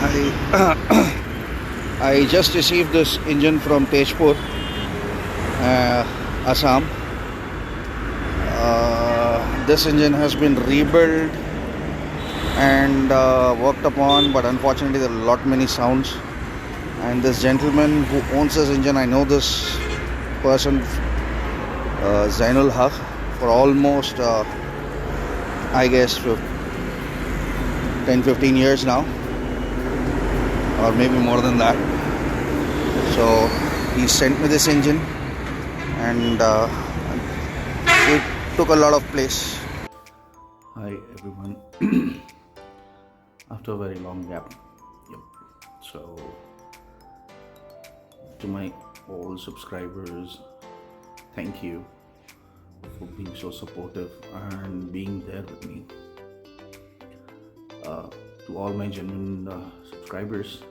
I I just received this engine from Tezpur, Assam. This engine has been rebuilt and worked upon, but unfortunately there are a lot many sounds. And this gentleman who owns this engine, I know this person, Zainul Haq, for almost I guess 10-15 years now, or maybe more than that. So he sent me this engine, and it took a lot of place. Hi everyone. After a very long gap. Yep. So to my all subscribers, thank you for being so supportive and being there with me. To all my genuine subscribers,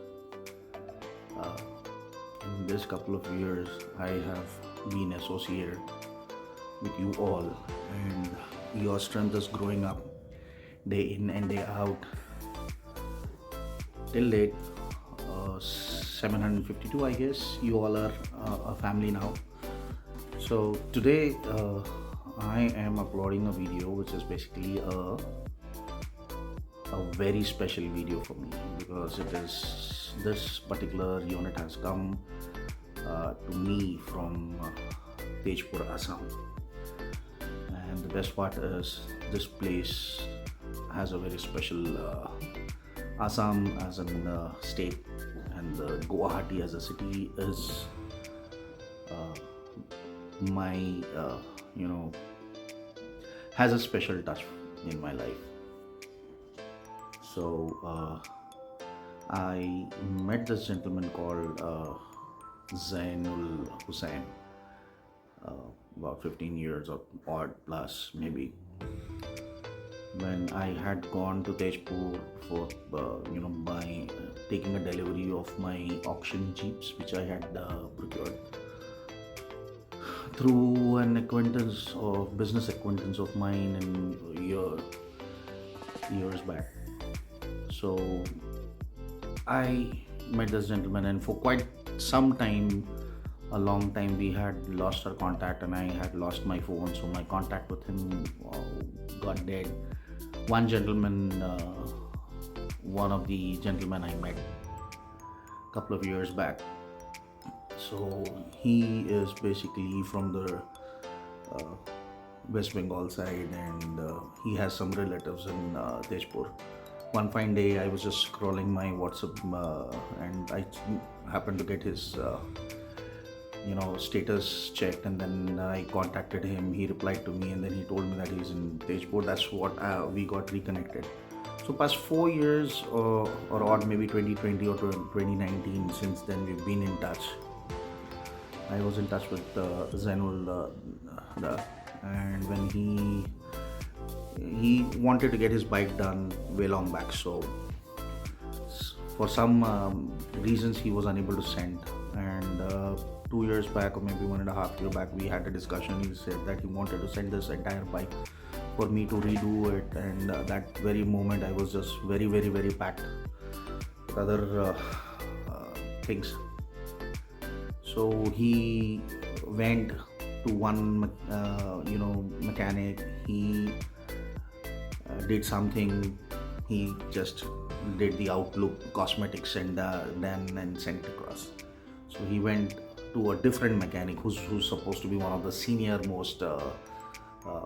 in this couple of years I have been associated with you all, and your strength is growing up day in and day out. Till date, 752, I guess you all are a family now. So today I am uploading a video which is basically a very special video for me, because it is, this particular unit has come to me from Tezpur, Assam. And the best part is, this place has a very special Assam as a state, and Guwahati as a city is my has a special touch in my life. So I met this gentleman called Zainul Hussain about 15 years or odd plus maybe, when I had gone to Tezpur for by taking a delivery of my auction jeeps which I had procured through an acquaintance or business acquaintance of mine in years back. So I met this gentleman, and for quite some time, a long time, we had lost our contact, and I had lost my phone, so my contact with him got dead. One of the gentlemen I met a couple of years back, so he is basically from the West Bengal side, and he has some relatives in Tezpur. One fine day, I was just scrolling my WhatsApp and I happened to get his status checked, and then I contacted him. He replied to me, and then he told me that he's in Tezpur. That's what we got reconnected. So past 4 years or odd, maybe 2020 or 2019, since then we've been in touch. I was in touch with Zainul, and when he wanted to get his bike done way long back, so for some reasons he was unable to send, and 2 years back, or maybe 1.5 years back, we had a discussion. He said that he wanted to send this entire bike for me to redo it, and that very moment I was just very, very, very packed with other things. So he went to one mechanic. He did something. He just did the outlook cosmetics and then sent it across. So he went to a different mechanic who's supposed to be one of the senior most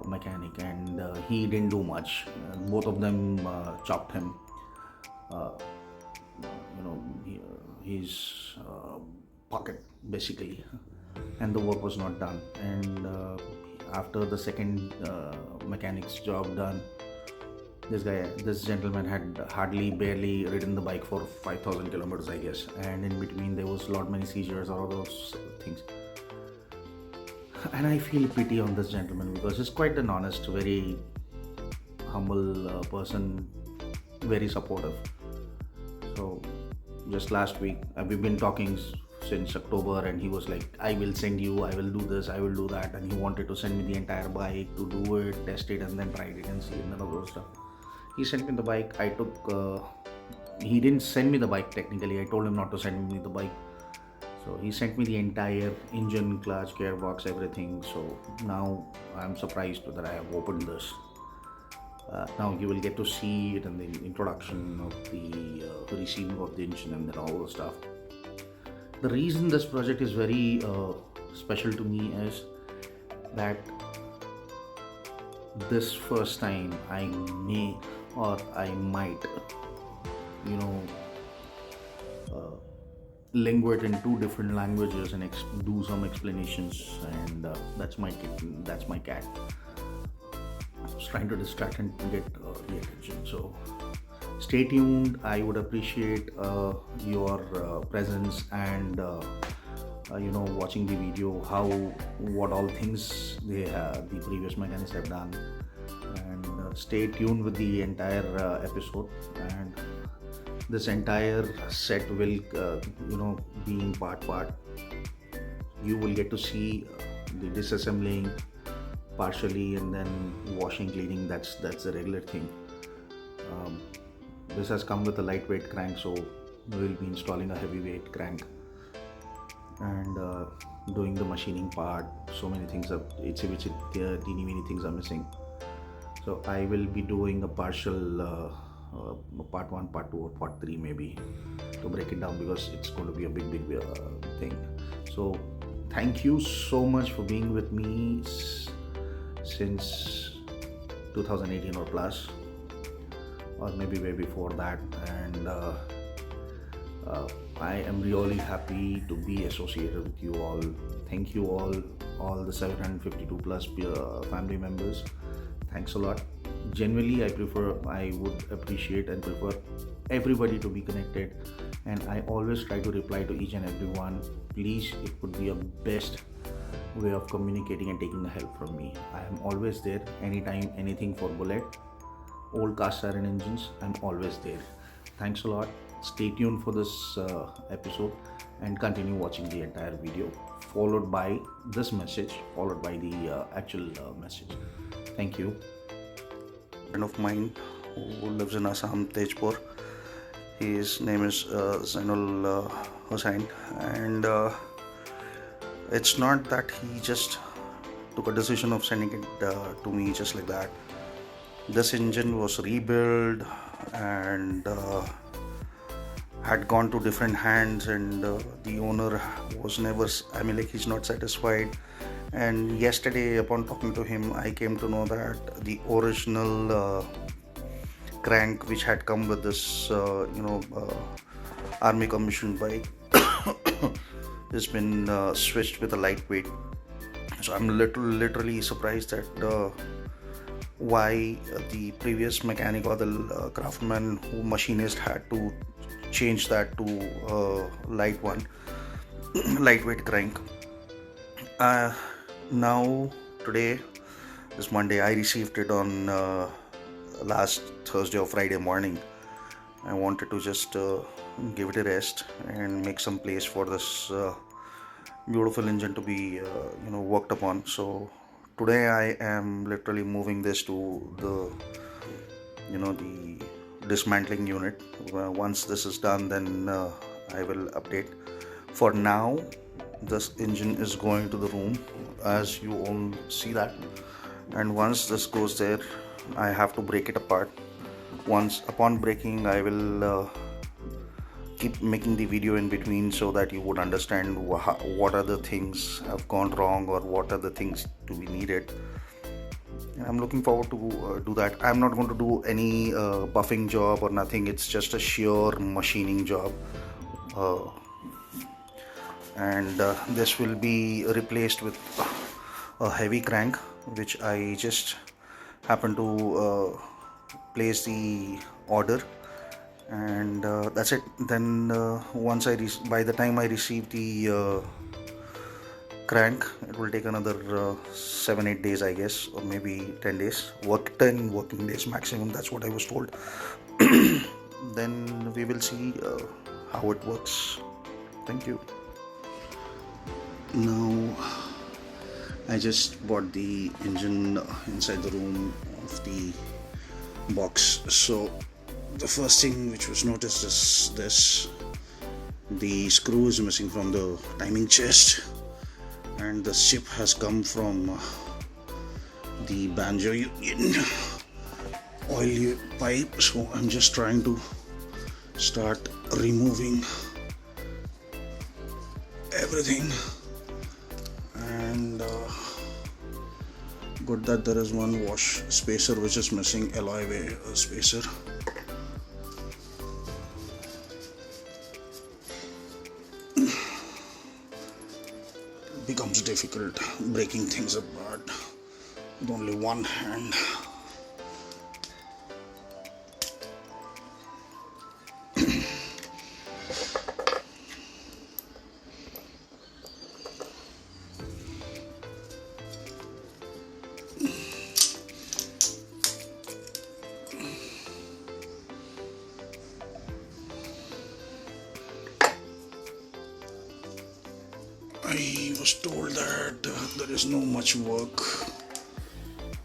mechanic, and he didn't do much. Both of them chopped him his pocket basically, and the work was not done. And after the second mechanic's job done, this gentleman had barely ridden the bike for 5,000 kilometers, I guess, and in between there was many seizures or all those things. And I feel pity on this gentleman, because he's quite an honest, very humble person, very supportive. So just last week, we've been talking since October, and he was like, I will send you, I will do this, I will do that, and he wanted to send me the entire bike to do it, test it, and then ride it and see, and all those stuff. He sent me the bike. I took he didn't send me the bike technically. I told him not to send me the bike. So he sent me the entire engine, clutch, gearbox, everything. So now I'm surprised that I have opened this. Now you will get to see it in the introduction of the receiving of the engine and then all the stuff. The reason this project is very special to me is that this first time I may or I might, you know, lingua it in two different languages and do some explanations. And that's my cat. I was trying to distract and get the attention. So stay tuned. I would appreciate your presence and watching the video, what all things the previous mechanics have done, and stay tuned with the entire episode. And this entire set will be in part. You will get to see the disassembling partially, and then washing, cleaning. That's the regular thing. This has come with a lightweight crank, so we will be installing a heavyweight crank and doing the machining part. So many things are teeny weeny things are missing. So I will be doing a partial part 1, part 2, or part 3 maybe, to break it down, because it's going to be a big thing. So thank you so much for being with me since 2018 or plus, or maybe way before that. And I am really happy to be associated with you all. Thank you all the 752 plus family members. Thanks a lot. Genuinely, I would appreciate and prefer everybody to be connected, and I always try to reply to each and every one. Please, it would be a best way of communicating and taking help from me. I am always there, anytime, anything for bullet, old cast iron engines, I'm always there. Thanks a lot. Stay tuned for this episode and continue watching the entire video, followed by this message, followed by the actual message. Thank you. A friend of mine who lives in Assam, Tezpur. His name is Zainul Hussain, and it's not that he just took a decision of sending it to me just like that. This engine was rebuilt and had gone to different hands, and the owner was never, he's not satisfied. And yesterday, upon talking to him, I came to know that the original crank which had come with this army commissioned bike has been switched with a lightweight. So I'm literally surprised that why the previous mechanic or the craftsman who machinist had to change that to lightweight crank. Now today is Monday. I received it on last Thursday or Friday morning. I wanted to just give it a rest and make some place for this beautiful engine to be worked upon. So today I am literally moving this to the dismantling unit. Once this is done, then I will update. For now, this engine is going to the room, as you all see that, and once this goes there, I have to break it apart. Once upon breaking, I will keep making the video in between, so that you would understand what are the things have gone wrong or what are the things to be needed. And I'm looking forward to do that. I'm not going to do any buffing job or nothing. It's just a sheer machining job. And this will be replaced with a heavy crank, which I just happen to place the order, and that's it. Then by the time I receive the crank, it will take another 7-8 days, I guess, or maybe 10 days, 10 working days maximum. That's what I was told. Then we will see how it works. Thank you. Now I just bought the engine inside the room of the box. So The first thing which was noticed is this: the screw is missing from the timing chest, and the chip has come from the banjo union oil pipe. So I'm just trying to start removing everything, and good that there is one wash spacer which is missing, alloy spacer. It becomes difficult breaking things apart with only one hand. I was told that there is no much work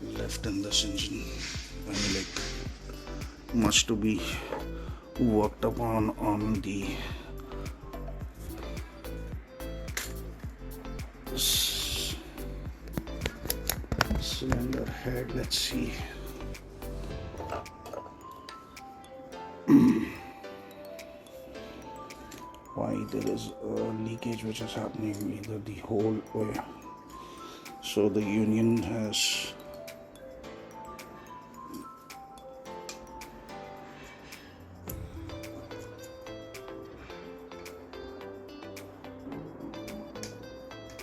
left in this engine. I mean, like, much to be worked upon on the cylinder head. Let's see. Why there is a leakage which is happening either the whole way. So the union has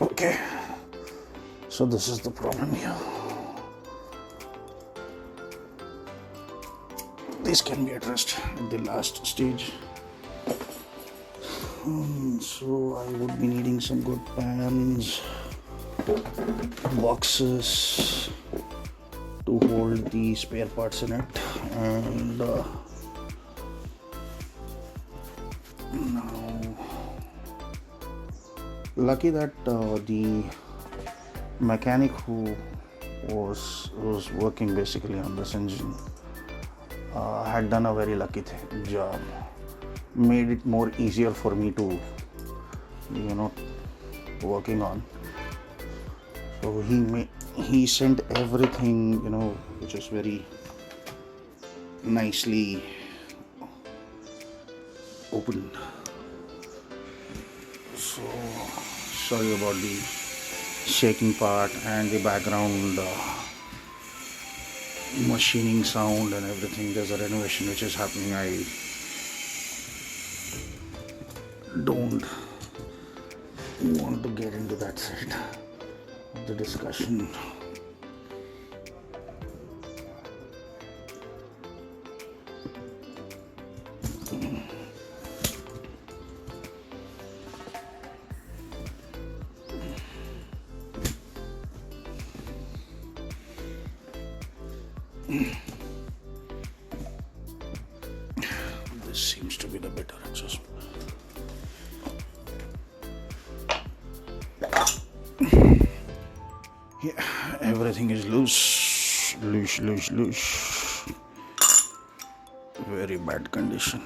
okay, so this is the problem here. This can be addressed at the last stage. So I would be needing some good pans, boxes to hold the spare parts in it, and now lucky that the mechanic who was working basically on this engine had done a very lucky job. Made it more easier for me to working on. So he sent everything which is very nicely opened. So sorry about the shaking part and the background machining sound and everything. There's a renovation which is happening. I don't want to get into that side of the discussion. This seems to be the better exhaust. Yeah, everything is loose. Very bad condition.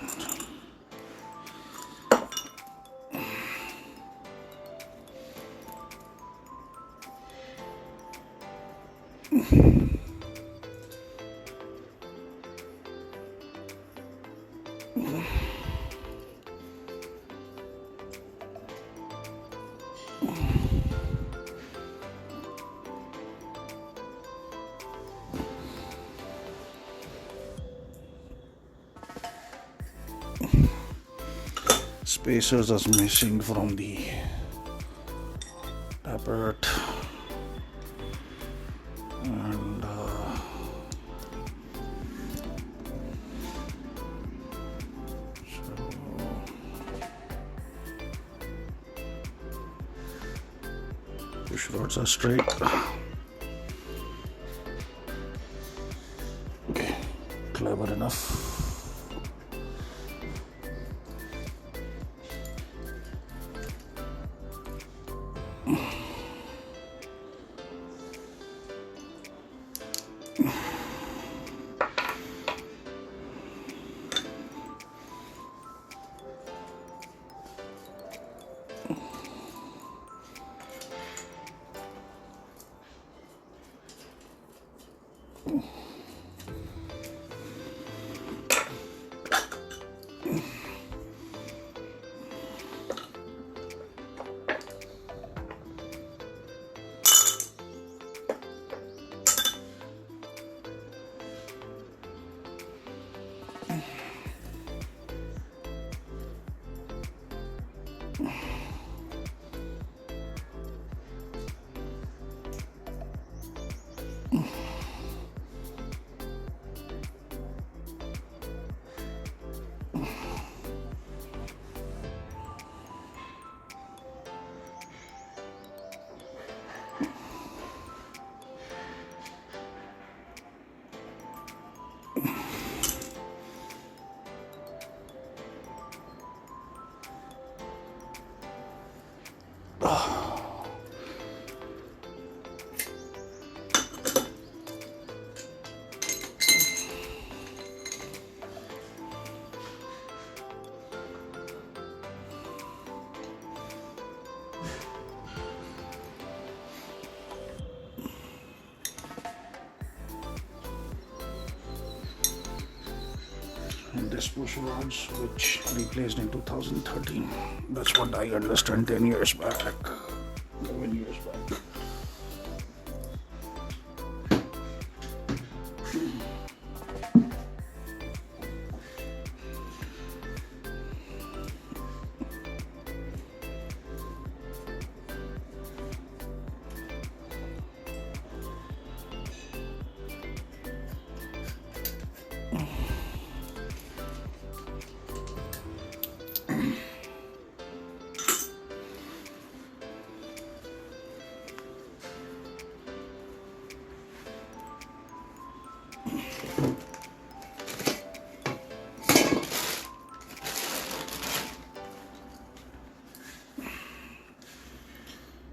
Spacers are missing from the tappet, and push rods are straight. Okay, clever enough. And this push rods which replaced in 2013. That's what I understand 10 years back, 11 years back.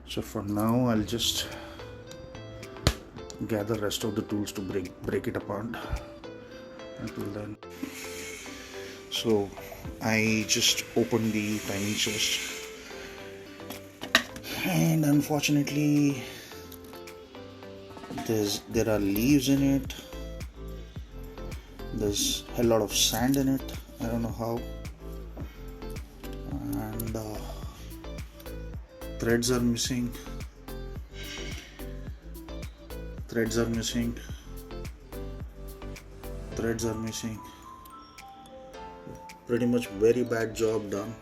So for now I'll just gather rest of the tools to break it apart. Until then, so I just opened the timing chest, and unfortunately there are leaves in it. There's a lot of sand in it. I don't know how. And threads are missing. Threads are missing. Pretty much very bad job done.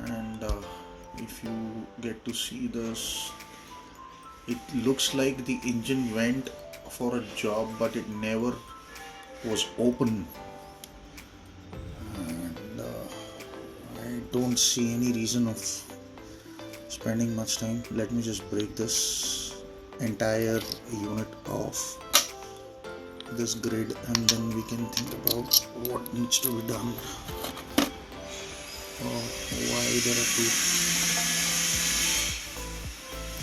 And if you get to see this, it looks like the engine went for a job, but it never was open. And I don't see any reason of spending much time. Let me just break this entire unit off this grid, and then we can think about what needs to be done. Why there are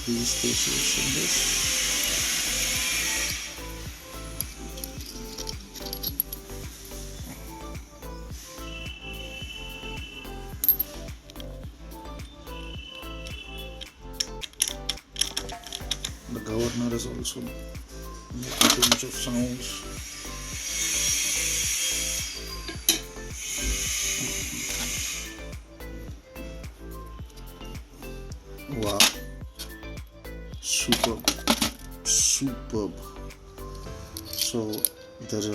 three spaces in this? The governor is also making too much of sounds. Wow, superb. So there's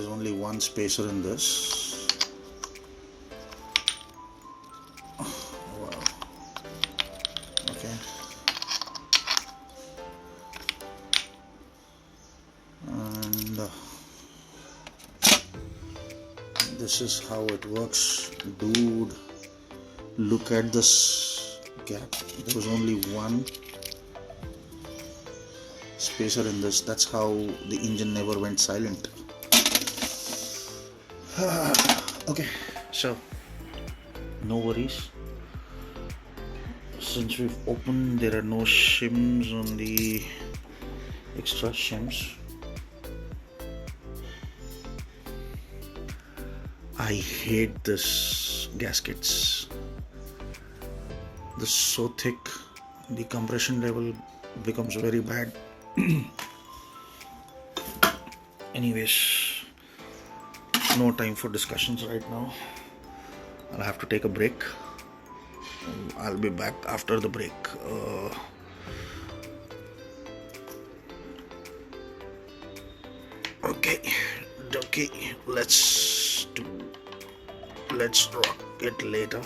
only one spacer in this. And this is how it works. Dude, look at this gap. There was only one spacer in this. That's how the engine never went silent. Okay, so no worries. Since we've opened, there are no shims on the extra shims. I hate this gaskets. This is so thick, the compression level becomes very bad. Anyways, no time for discussions right now. I'll have to take a break. I'll be back after the break. Okay, let's do let's rock it later.